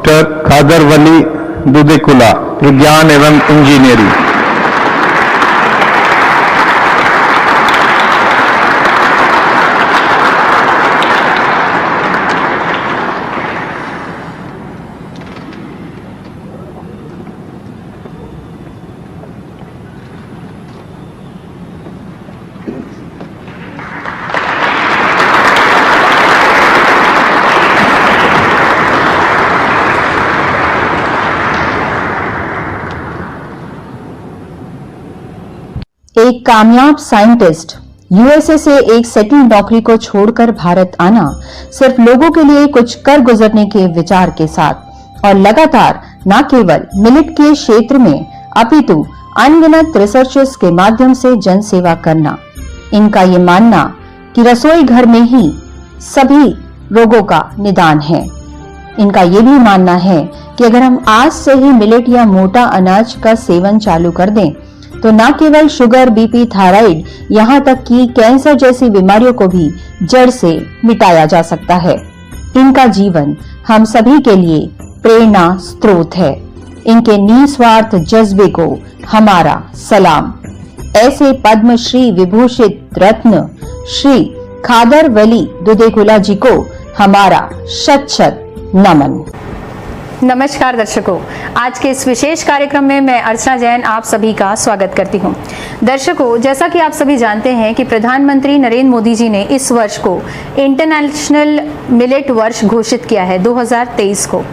Doctor खादर वली दुदेकुला, विज्ञान एवं engineering. एक कामयाब साइंटिस्ट यूएसए से एक सेटल्ड नौकरी को छोड़कर भारत आना सिर्फ लोगों के लिए कुछ कर गुजरने के विचार के साथ और लगातार न केवल मिलेट के क्षेत्र में अपितु अनगिनत रिसर्चेस के माध्यम से जन सेवा करना। इनका ये मानना कि रसोई घर में ही सभी रोगों का निदान है। इनका ये भी मानना है कि अगर हम आज से ही मिलेट या मोटा अनाज का सेवन चालू कर दें तो न केवल शुगर, बीपी, थायराइड, यहाँ तक कि कैंसर जैसी बीमारियों को भी जड़ से मिटाया जा सकता है। इनका जीवन हम सभी के लिए प्रेरणा स्रोत है। इनके निस्वार्थ जज्बे को हमारा सलाम। ऐसे पद्मश्री विभूषित रत्न श्री खादर वली दुदेकुला जी को हमारा शत शत नमन। नमस्कार दर्शकों, आज के इस विशेष कार्यक्रम में मैं अर्चना जैन आप सभी का स्वागत करती हूं। दर्शकों, जैसा कि आप सभी जानते हैं कि प्रधानमंत्री नरेंद्र मोदी जी ने इस वर्ष को इंटरनेशनल मिलेट वर्ष घोषित किया है 2023 को।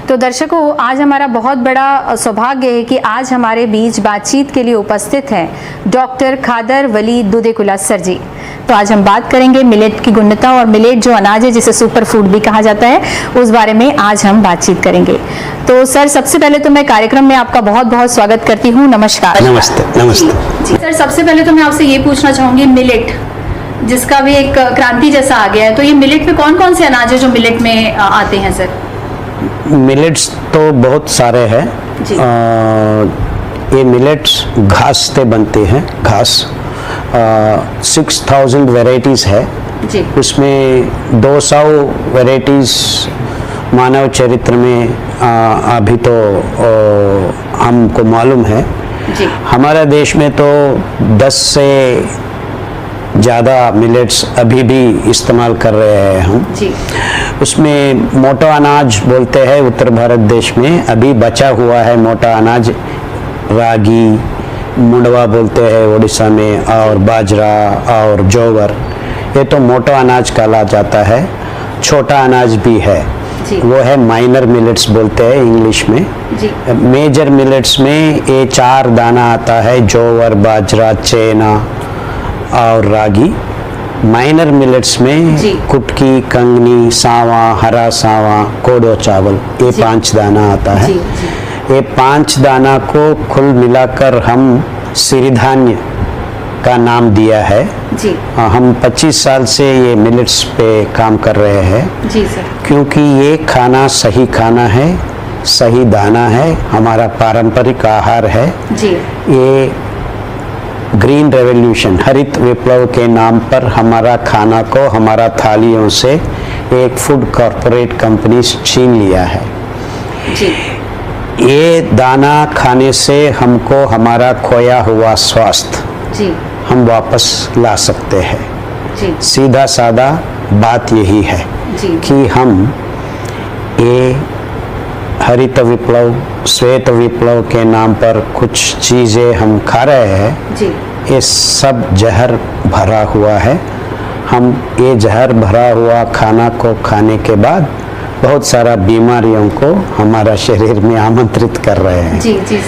तो दर्शकों, आज हमारा बहुत बड़ा सौभाग्य है कि आज हमारे बीच बातचीत के लिए उपस्थित हैं डॉक्टर खादर वली दुदेकुला सर जी। तो आज हम बात करेंगे मिलेट की गुणवत्ता और मिलेट जो अनाज है जिसे सुपर फूड भी कहा जाता है, उस बारे में आज हम बातचीत करेंगे। तो सर, सबसे पहले तो मैं कार्यक्रम में आपका बहुत बहुत स्वागत करती हूँ। नमस्कार। नमस्ते। नमस्ते जी सर, सबसे पहले तो मैं आपसे ये पूछना चाहूंगी, मिलेट जिसका भी एक क्रांति जैसा आ गया है, तो ये मिलेट में कौन कौन से अनाज है जो मिलेट में आते हैं सर? मिलेट्स तो बहुत सारे हैं। ये मिलेट्स घास से बनते हैं। घास 6000 वेराइटीज है जी। उसमें 200 वेराइटीज मानव चरित्र में अभी तो हमको मालूम है जी। हमारे देश में तो 10 से ज़्यादा मिलेट्स अभी भी इस्तेमाल कर रहे हैं हम जी। उसमें मोटा अनाज बोलते हैं उत्तर भारत देश में, अभी बचा हुआ है मोटा अनाज। रागी, मुंडवा बोलते हैं उड़ीसा में, और बाजरा और जोवर, ये तो मोटा अनाज कहा जाता है। छोटा अनाज भी है जी। वो है माइनर मिलेट्स बोलते हैं इंग्लिश में जी। मेजर मिलेट्स में ये 4 दाना आता है, जोवर, बाजरा, चेना और रागी। माइनर मिलेट्स में कुटकी, कंगनी, सावा, हरा सावा, कोडो चावल, ये 5 दाना आता है जी, जी। ये 5 दाना को कुल मिलाकर हम सिरिधान्य का नाम दिया है जी। हम 25 साल से ये मिलेट्स पे काम कर रहे हैं जी सर। क्योंकि ये खाना सही खाना है, सही दाना है, हमारा पारंपरिक आहार है जी। ये ग्रीन रेवोल्यूशन, हरित विप्लव के नाम पर हमारा खाना को हमारा थालियों से एक फूड कॉर्पोरेट कंपनी छीन लिया है जी। ये दाना खाने से हमको हमारा खोया हुआ स्वास्थ्य जी हम वापस ला सकते हैं जी। सीधा साधा बात यही है जी। कि हम ये हरित विप्लव, श्वेत विप्लव के नाम पर कुछ चीज़ें हम खा रहे हैं जी। ये सब जहर भरा हुआ है। हम ये जहर भरा हुआ खाना को खाने के बाद बहुत सारा बीमारियों को हमारा शरीर में आमंत्रित कर रहे हैं जी जी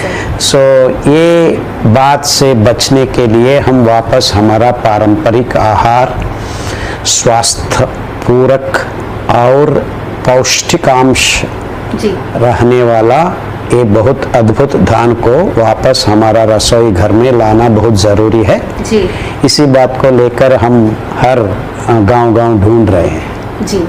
सर। ये बात से बचने के लिए हम वापस हमारा पारंपरिक आहार, स्वास्थ्य पूरक और पौष्टिकांश जी रहने वाला ये बहुत अद्भुत धान को वापस हमारा रसोई घर में लाना बहुत ज़रूरी है जी। इसी बात को लेकर हम हर गांव-गांव ढूंढ रहे हैं जी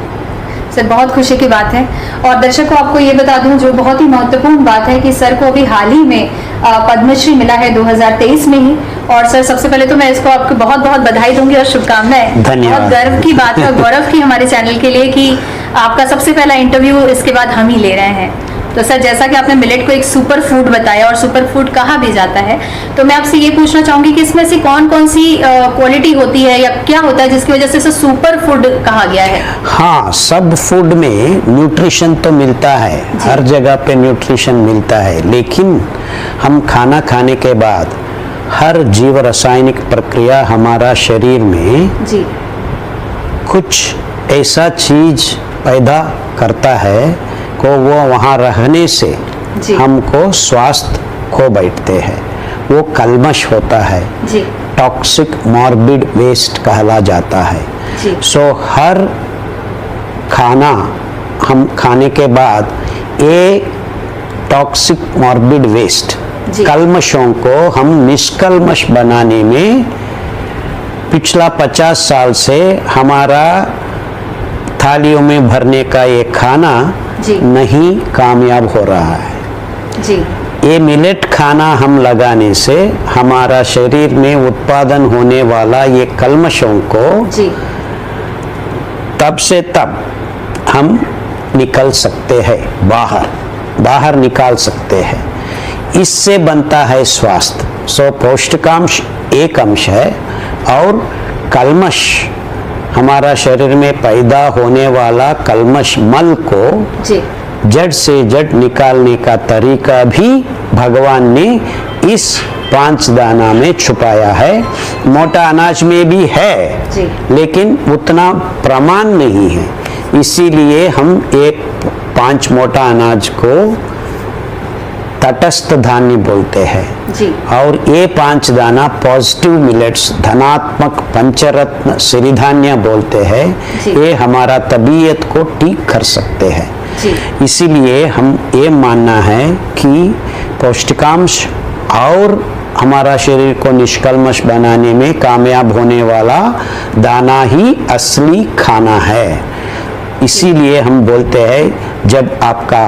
सर। बहुत खुशी की बात है। और दर्शकों, आपको ये बता दूं जो बहुत ही महत्वपूर्ण बात है कि सर को अभी हाल ही में पद्मश्री मिला है 2023 में ही। और सर, सबसे पहले तो मैं इसको आपको बहुत बहुत बधाई दूंगी और शुभकामनाएं। धन्यवाद। बहुत गर्व की बात है, गौरव की हमारे चैनल के लिए कि आपका सबसे पहला इंटरव्यू इसके बाद हम ही ले रहे हैं। तो सर, जैसा कि आपने मिलेट को एक सुपर फूड बताया और सुपर फूड कहा भी जाता है, तो मैं आपसे ये पूछना चाहूंगी कि इसमें से कौन कौन सी क्वालिटी होती है या क्या होता है जिसकी वजह से इसे सुपर फूड कहा गया है? हाँ, सब फूड में न्यूट्रिशन तो मिलता है, हर जगह पे न्यूट्रिशन मिलता है, लेकिन हम खाना खाने के बाद हर जीव रासायनिक प्रक्रिया हमारा शरीर में जी कुछ ऐसा चीज पैदा करता है को वो वहाँ रहने से जी। हमको स्वास्थ्य खो बैठते हैं, वो कल्मश होता है, जी टॉक्सिक मॉर्बिड वेस्ट कहला जाता है। जी। सो हर खाना हम खाने के बाद ये टॉक्सिक मॉर्बिड वेस्ट जी। कल्मशों को हम निष्कल्मश बनाने में पिछला 50 साल से हमारा थालियों में भरने का ये खाना जी। नहीं कामयाब हो रहा है। जी ये मिलेट खाना हम लगाने से हमारा शरीर में उत्पादन होने वाला ये कल्मशों को जी तब से तब हम निकल सकते हैं, बाहर निकाल सकते हैं। इससे बनता है स्वास्थ्य। सो पौष्टिकांश एक अंश है और कल्मश हमारा शरीर में पैदा होने वाला कल्मश मल को जी जड़ से जड़ निकालने का तरीका भी भगवान ने इस 5 दाना में छुपाया है। मोटा अनाज में भी है जी। लेकिन उतना प्रमाण नहीं है, इसीलिए हम एक 5 मोटा अनाज को तटस्थ धान्य बोलते हैं जी। और ये 5 दाना पॉजिटिव मिलेट्स धनात्मक पंचरत्न सिरिधान्य बोलते हैं। जी। ये हमारा तबीयत को ठीक कर सकते हैं। जी। इसीलिए हम ये मानना है कि पौष्टिकांश और हमारा शरीर को निष्कल्मश बनाने में कामयाब होने वाला दाना ही असली खाना है। इसीलिए हम बोलते हैं जब आपका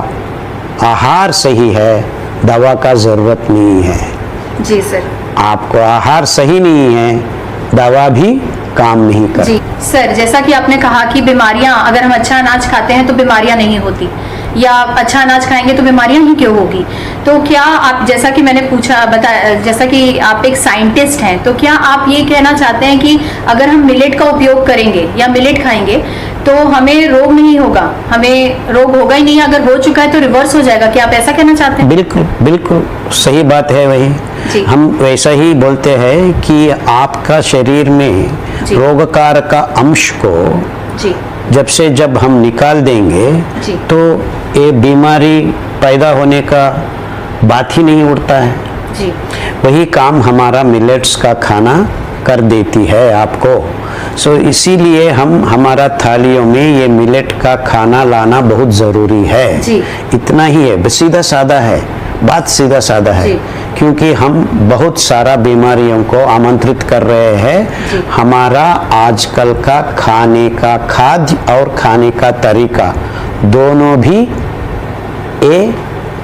आहार सही है दवा का जरूरत नहीं है। जी सर। आपको आहार सही नहीं है दवा भी काम नहीं कर। जी सर, जैसा कि आपने कहा कि बीमारियां, अगर हम अच्छा अनाज खाते हैं तो बीमारियां नहीं होती, या अच्छा अनाज खाएंगे तो बीमारियां ही क्यों होगी? तो क्या आप, जैसा कि मैंने पूछा बताया, जैसा कि आप एक साइंटिस्ट हैं, तो क्या आप ये कहना चाहते हैं कि अगर हम मिलेट का उपयोग करेंगे या मिलेट खाएंगे तो हमें रोग नहीं होगा, हमें रोग होगा ही नहीं, अगर हो चुका है तो रिवर्स हो जाएगा? क्या आप ऐसा कहना चाहते हैं? बिल्कुल बिल्कुल सही बात है वही। जी। हम वैसा ही बोलते हैं कि आपका शरीर में जी। रोगकार का अंश को जी जब हम निकाल देंगे जी। तो ये बीमारी पैदा होने का बात ही नहीं उठता है। जी वही काम हमारा मिलेट्स का खाना कर देती है आपको। सो इसीलिए हम हमारा थालियों में ये मिलेट का खाना लाना बहुत ज़रूरी है। जी। इतना ही है, बस सीधा सादा है, बात सीधा सादा है। जी। क्योंकि हम बहुत सारा बीमारियों को आमंत्रित कर रहे हैं। जी। हमारा आजकल का खाने का खाद्य और खाने का तरीका दोनों भी ये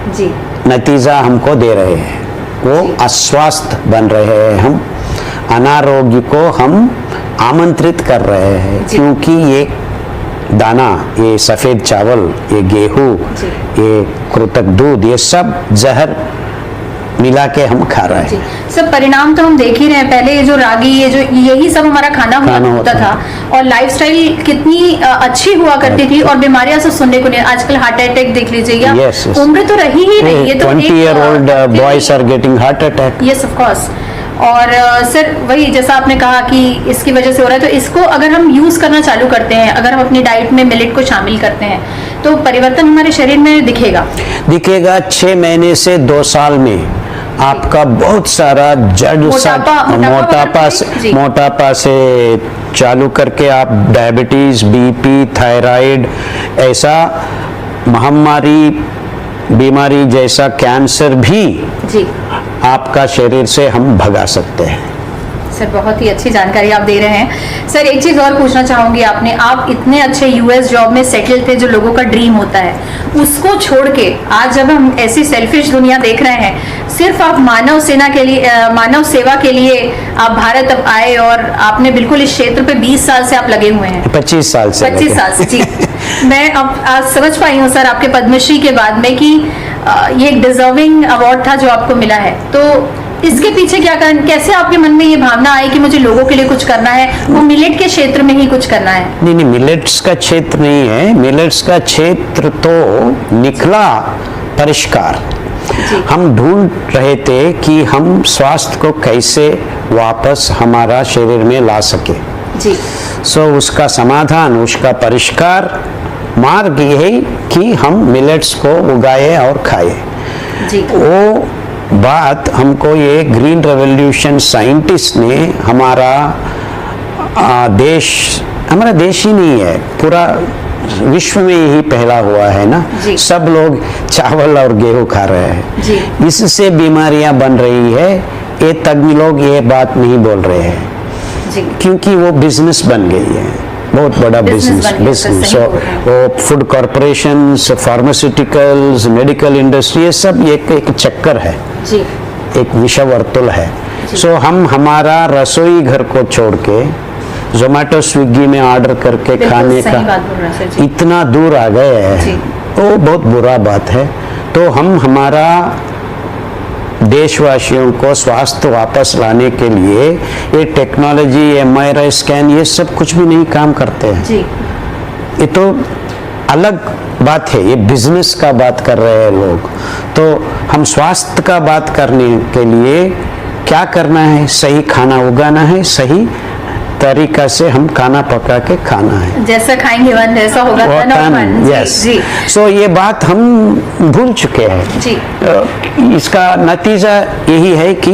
जी नतीजा हमको दे रहे हैं। वो अस्वस्थ बन रहे हैं, हम अनारोग्य को हम आमंत्रित कर रहे हैं। जी। क्योंकि ये दाना, ये सफ़ेद चावल, ये गेहूँ, जी। ये कृतक दूध, ये सब जहर मिला के हम खा रहे जी हैं। सब परिणाम तो हम देख ही रहे हैं। पहले ये जो रागी, ये जो यही सब हमारा खाना होता था, और लाइफस्टाइल कितनी अच्छी हुआ करती थी, और बीमारियां सब सुनने को नहीं। आजकल हार्ट अटैक देख लीजिए, या Yes, yes. उम्र तो रही ही नहीं, ये तो 20-year-old boys are getting heart attack. Yes of course. और सर, वही जैसा आपने कहा कि इसकी वजह से हो रहा है, तो इसको अगर हम यूज करना चालू करते हैं, अगर हम अपनी डाइट में मिलेट को शामिल करते हैं, तो परिवर्तन हमारे शरीर में दिखेगा 6 महीने से 2 साल में आपका बहुत सारा जड़ मोटापा से चालू करके आप डायबिटीज, बीपी, थायराइड, ऐसा महामारी बीमारी जैसा कैंसर भी जी आपका शरीर से हम भगा सकते हैं। सर बहुत ही अच्छी जानकारी आप दे रहे हैं। सर एक चीज और पूछना चाहूंगी, आप इतने अच्छे यूएस जॉब में सेटल थे, जो लोगों का ड्रीम होता है, उसको छोड़ के आज जब हम ऐसी सेल्फिश दुनिया देख रहे हैं, सिर्फ आप मानव सेवा के लिए आप भारत अब आए और आपने बिल्कुल इस क्षेत्र पे 20 साल से आप लगे हुए हैं। 25 साल से 25 साल से, जी। मैं अब आज समझ पाई हूँ सर आपके पद्मश्री के बाद में कि ये एक डिजर्विंग अवार्ड था जो आपको मिला है। तो इसके पीछे क्या कारण, कैसे आपके मन में ये भावना आई कि मुझे लोगों के लिए कुछ करना है, वो मिलेट के क्षेत्र में ही कुछ करना है? नहीं, मिलेट्स का क्षेत्र नहीं है, मिलेट्स का क्षेत्र तो निकला परिष्कार। हम ढूंढ रहे थे कि हम स्वास्थ्य को कैसे वापस हमारा शरीर में ला सके जी। उसका समाधान, उसका परिष्कार मार्ग ये है कि हम मिलेट्स को उगाए और खाए जी। वो बात हमको ये ग्रीन रेवोल्यूशन साइंटिस्ट ने हमारा देश ही नहीं है, पूरा विश्व में यही पहला हुआ है ना। सब लोग चावल और गेहूं खा रहे हैं जी। इससे बीमारियां बन रही है। ये तज्ञ लोग ये बात नहीं बोल रहे हैं जी। क्योंकि वो बिजनेस बन गई है, बहुत बड़ा बिजनेस। वो food corporation, pharmaceuticals, medical industry, ये सब एक चक्कर है जी। एक विषवर्तुल है। हम हमारा रसोई घर को छोड़ के जोमेटो स्विगी में ऑर्डर करके खाने का इतना दूर आ गए हैं, वो बहुत बुरा बात है। तो हम हमारा देशवासियों को स्वास्थ्य वापस लाने के लिए ये टेक्नोलॉजी, MRI स्कैन, ये सब कुछ भी नहीं काम करते हैं जी। ये तो अलग बात है, ये बिजनेस का बात कर रहे हैं लोग। तो हम स्वास्थ्य का बात करने के लिए क्या करना है? सही खाना उगाना है, सही तरीका से हम खाना पका के खाना है। जैसा खाएंगे वन वैसा होगा तन। यस। ये बात हम भूल चुके हैं जी। इसका नतीजा यही है कि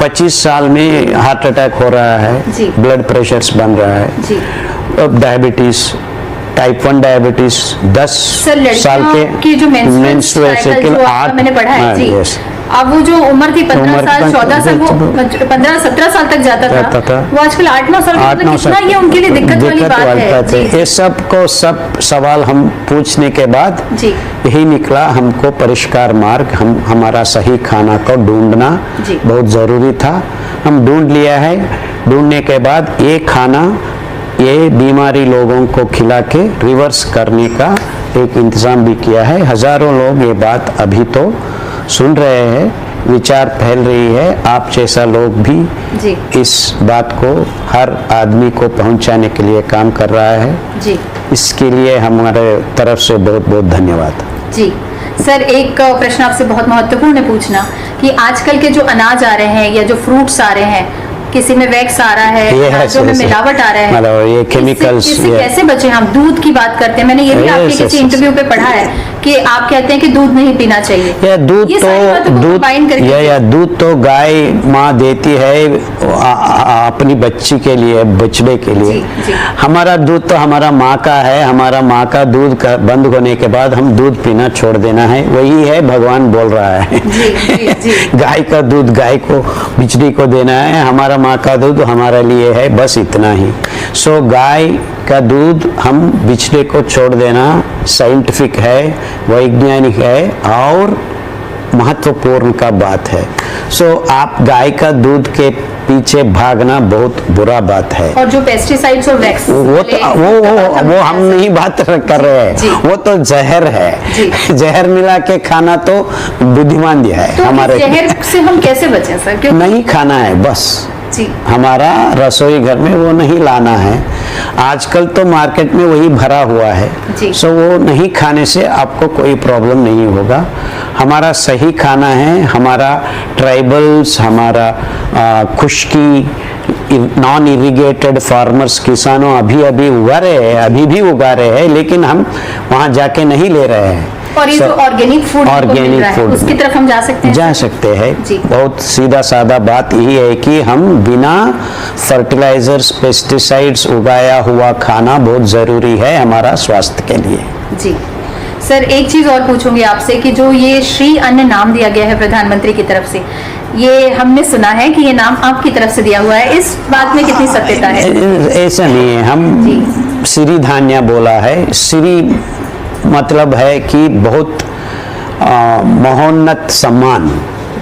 25 साल में हार्ट अटैक हो रहा है, ब्लड प्रेशर बन रहा है, डायबिटीज, टाइप 1 डायबिटीज 10 साल के जो मेंस्ट्रुएशन के 8 मैंने पढ़ा है जी। अब वो जो उम्र थी 15 साल 14 साल, वो 15-17 साल तक जाता था, वो आजकल 8-9 साल कितना ये उनके लिए दिक्कत वाली बात है। ये सब सवाल हम पूछने के बाद यही निकला, हमको परिष्कार मार्ग, हमारा सही खाना को ढूंढना बहुत जरूरी था। हम ढूंढ लिया है। ढूंढने के बाद ये खाना, ये बीमारी लोगों को खिला के रिवर्स करने का एक इंतजाम भी किया है। हजारों लोग ये बात अभी तो सुन रहे हैं, विचार फैल रही है। आप जैसा लोग भी इस बात को हर आदमी को पहुंचाने के लिए काम कर रहा है जी। इसके लिए हमारे तरफ से बहुत बहुत धन्यवाद जी। सर एक प्रश्न आपसे बहुत महत्वपूर्ण है पूछना कि आजकल के जो अनाज आ रहे हैं या जो फ्रूट्स आ रहे हैं, किसी में वैक्स आ रहा है, अनाजों में मिलावट आ रहा है, मतलब ये केमिकल्स, इससे कैसे बचे? हम दूध की बात करते हैं, मैंने ये भी आपके किसी इंटरव्यू पे पढ़ा है कि आप कहते हैं कि दूध नहीं पीना चाहिए। या दूध तो गाय माँ देती है अपनी बच्ची के लिए, बछड़े के लिए। जी। हमारा दूध तो हमारा माँ का है, हमारा माँ का दूध बंद होने के बाद हम दूध पीना छोड़ देना है, वही है भगवान बोल रहा है। जी। गाय का दूध गाय को, बिचड़ी को देना है, हमारा माँ का दूध हमारे लिए है, बस इतना ही। गाय का दूध हम बिचड़े को छोड़ देना साइंटिफिक है, वैज्ञानिक है और महत्वपूर्ण का बात है। आप गाय का दूध के पीछे भागना बहुत बुरा बात है। और जो पेस्टिसाइड्स और वैक्स, वो हम नहीं बात कर रहे हैं, वो तो जहर है। जहर मिला के खाना तो बुद्धिमान दिया है। तो हमारे जहर से हम कैसे बचें सर? क्यों नहीं खाना है बस जी। हमारा रसोई घर में वो नहीं लाना है। आजकल तो मार्केट में वही भरा हुआ है। वो नहीं खाने से आपको कोई प्रॉब्लम नहीं होगा। हमारा सही खाना है, हमारा ट्राइबल्स, हमारा खुश्की, नॉन इरिगेटेड फार्मर्स, किसानों अभी उगा रहे हैं, अभी भी उगा रहे हैं, लेकिन हम वहां जाके नहीं ले रहे हैं। और ये जो ऑर्गेनिक फूड उसकी तरफ हम जा सकते हैं। बहुत सीधा साधा बात यही है कि हम बिना फर्टिलाइजर्स, पेस्टिसाइड्स उगाया हुआ खाना बहुत जरूरी है हमारा स्वास्थ्य के लिए जी। सर एक चीज और पूछूंगी आपसे कि जो ये श्री अन्न नाम दिया गया है प्रधानमंत्री की तरफ से, ये हमने सुना है कि ये नाम आपकी तरफ से दिया हुआ है, इस बात में कितनी सत्यता है? ऐसा नहीं है, हम श्री धान्य बोला है। श्री मतलब है कि बहुत महोन्नत सम्मान,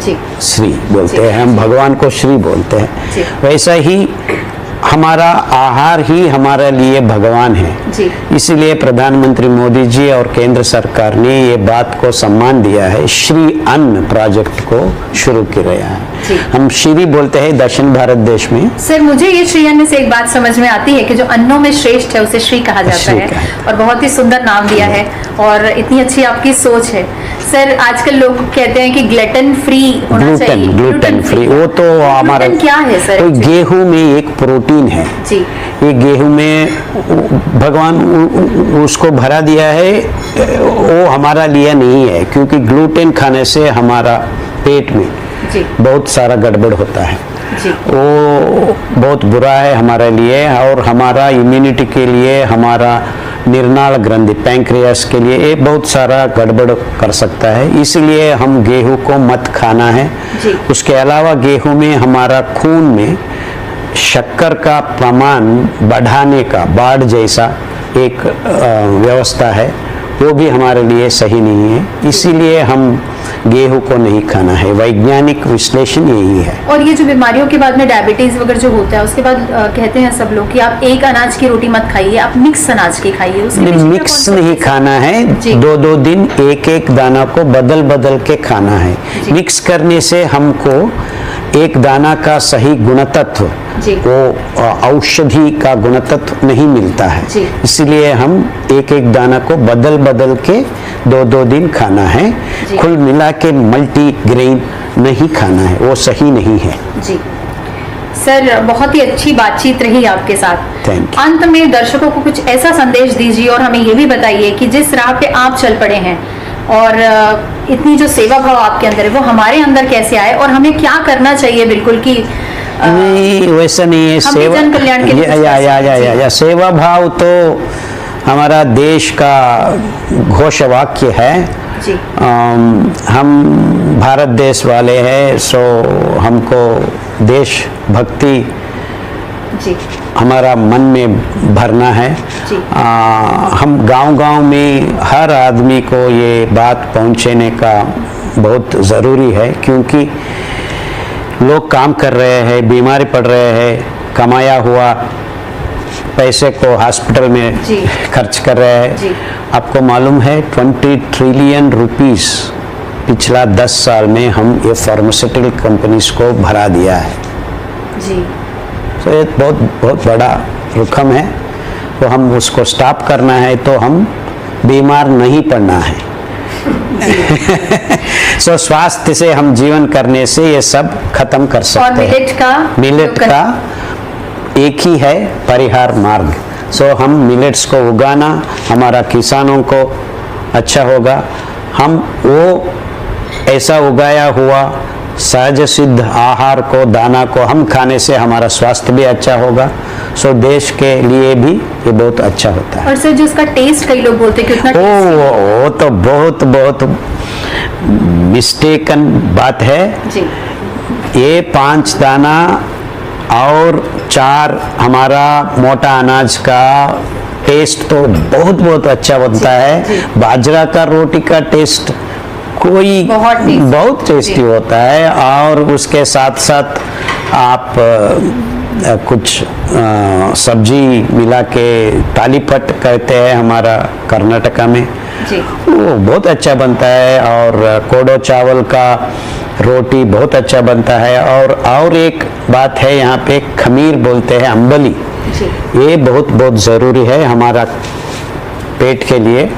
जी श्री बोलते हैं हम, भगवान को श्री बोलते हैं। जी। वैसा ही हमारा आहार ही हमारे लिए भगवान है। जी। इसीलिए प्रधानमंत्री मोदी जी और केंद्र सरकार ने ये बात को सम्मान दिया है, श्री अन्न प्रोजेक्ट को शुरू किया जी। है। हम श्री बोलते हैं दक्षिण भारत देश में। सर मुझे ये श्री अन्न से एक बात समझ में आती है कि जो अन्नों में श्रेष्ठ है उसे श्री कहा जाता श्री है, कहा। और बहुत ही सुंदर नाम दिया है, और इतनी अच्छी आपकी सोच है। सर आजकल लोग कहते हैं कि ग्लूटेन फ्री होना चाहिए। ग्लूटेन फ्री, वो तो हमारा ग्लूटेन क्या है सर? तो गेहूं में एक प्रोटीन है जी। ये गेहूं में भगवान उसको भरा दिया है, वो हमारा लिए नहीं है, क्योंकि ग्लूटेन खाने से हमारा पेट में जी। बहुत सारा गड़बड़ होता है। जी। वो बहुत बुरा है हमारे लिए, और हमारा इम्यूनिटी के लिए, हमारा निर्नाल ग्रंथि पैंक्रियास के लिए ये बहुत सारा गड़बड़ कर सकता है। इसलिए हम गेहूं को मत खाना है। जी। उसके अलावा गेहूं में हमारा खून में शक्कर का प्रमाण बढ़ाने का बाढ़ जैसा एक व्यवस्था है, वो भी हमारे लिए सही नहीं है। इसीलिए हम गेहूं को नहीं खाना है, वैज्ञानिक विश्लेषण यही है। और ये जो बीमारियों के बाद में डायबिटीज वगैरह जो होता है उसके बाद कहते हैं सब लोग कि आप एक अनाज की रोटी मत खाइए, आप मिक्स अनाज की खाइए। उसके बीच में मिक्स कौन सा नहीं खाना है, जी। दो दो दिन एक एक दाना को बदल बदल के खाना है। जी। मिक्स करने से हमको एक दाना का सही गुणतत्व, जी। वो औषधि का गुणतत्व नहीं मिलता है। जी। इसलिए हम एक एक दाना को बदल बदल के दो दो दिन खाना है। जी। कुल मिला के मल्टी ग्रेन नहीं खाना है, वो सही नहीं है। जी सर, बहुत ही अच्छी बातचीत रही आपके साथ। Thank you. अंत में दर्शकों को कुछ ऐसा संदेश दीजिए और हमें ये भी बताइए कि जिस राह पे आप चल पड़े हैं और इतनी जो सेवा भाव आपके अंदर है वो हमारे अंदर कैसे आए, और हमें क्या करना चाहिए बिल्कुल कि नहीं, वैसा नहीं है। हम भी जन कल्याण के लिए कुछ कर सकते हैं। या सेवा भाव तो हमारा देश का घोष वाक्य है। जी। हम भारत देश वाले हैं, सो हमको देश भक्ति जी। हमारा मन में भरना है। जी। हम गांव-गांव में हर आदमी को ये बात पहुंचाने का बहुत ज़रूरी है, क्योंकि लोग काम कर रहे हैं, बीमारी पड़ रहे हैं, कमाया हुआ पैसे को हॉस्पिटल में जी। खर्च कर रहे हैं। जी। आपको मालूम है 20 ट्रिलियन रुपीस पिछला 10 साल में हम ये फार्मास्यूटिकल कंपनीज को भरा दिया है। जी। तो ये बहुत बहुत बड़ा रकम है, तो हम उसको स्टॉप करना है, तो हम बीमार नहीं पड़ना है। सो स्वास्थ्य से हम जीवन करने से ये सब खत्म कर सकते हैं। मिलेट का एक ही है परिहार मार्ग। सो हम मिलेट्स को उगाना, हमारा किसानों को अच्छा होगा। हम वो ऐसा उगाया हुआ सहज सिद्ध आहार को, दाना को हम खाने से हमारा स्वास्थ्य भी अच्छा होगा। सो देश के लिए भी ये बहुत अच्छा होता है। और सर जो इसका टेस्ट कई लोग बोलते हैं कि उतना वो तो बहुत बहुत मिस्टेकन बात है। जी। ये 5 दाना और 4 हमारा मोटा अनाज का टेस्ट तो बहुत बहुत अच्छा बनता है। जी। बाजरा का रोटी का टेस्ट कोई बहुत टेस्टी होता है, और उसके साथ साथ आप कुछ सब्जी मिला के तालीपट कहते हैं हमारा कर्नाटका में, जी। वो बहुत अच्छा बनता है। और कोडो चावल का रोटी बहुत अच्छा बनता है। और एक बात है, यहाँ पे खमीर बोलते हैं, अम्बली, ये बहुत बहुत ज़रूरी है हमारा पेट के लिए।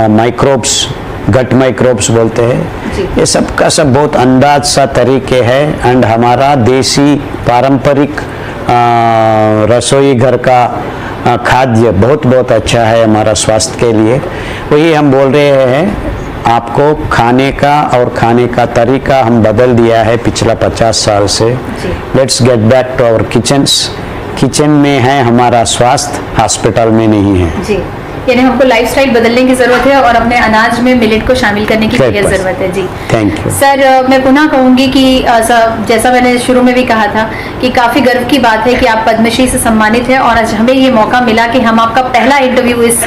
माइक्रोब्स, गट माइक्रोब्स बोलते हैं, ये सब का सब बहुत अंदाज सा तरीके हैं। एंड हमारा देसी पारंपरिक रसोई घर का खाद्य बहुत बहुत अच्छा है हमारा स्वास्थ्य के लिए। वही हम बोल रहे हैं, आपको खाने का और खाने का तरीका हम बदल दिया है पिछला 50 साल से। Let's get back to our kitchens. Kitchen में है हमारा स्वास्थ्य, हॉस्पिटल में नहीं है। जी। यानी हमको लाइफस्टाइल बदलने की जरूरत है और अपने अनाज में मिलेट को शामिल करने की Great बेहद person. जरूरत है। जी थैंक यू। सर, मैं पुनः कहूंगी कि जैसा मैंने शुरू में भी कहा था कि काफी गर्व की बात है कि आप पद्मश्री से सम्मानित हैं और आज हमें ये मौका मिला कि हम आपका पहला इंटरव्यू इस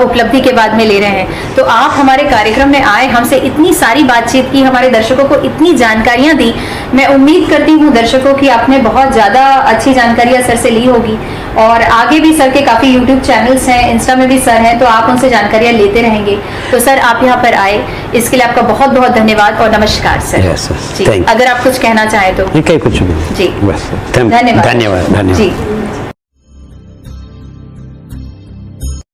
उपलब्धि के बाद में ले रहे हैं। तो आप हमारे कार्यक्रम में आए, हमसे इतनी सारी बातचीत की, हमारे दर्शकों को इतनी जानकारियां दी। मैं उम्मीद करती हूँ दर्शकों की आपने बहुत ज्यादा अच्छी जानकारियां सर से ली होगी और आगे भी सर के काफी यूट्यूब चैनल्स हैं, इंस्टा में भी सर हैं, तो आप उनसे जानकारियां लेते रहेंगे। तो सर, आप यहाँ पर आए इसके लिए आपका बहुत बहुत धन्यवाद और नमस्कार सर। Yes, yes. जी, Thank you. अगर आप कुछ कहना चाहें तो। ये कहीं कुछ भी जी, बस धन्यवाद धन्यवाद। जी।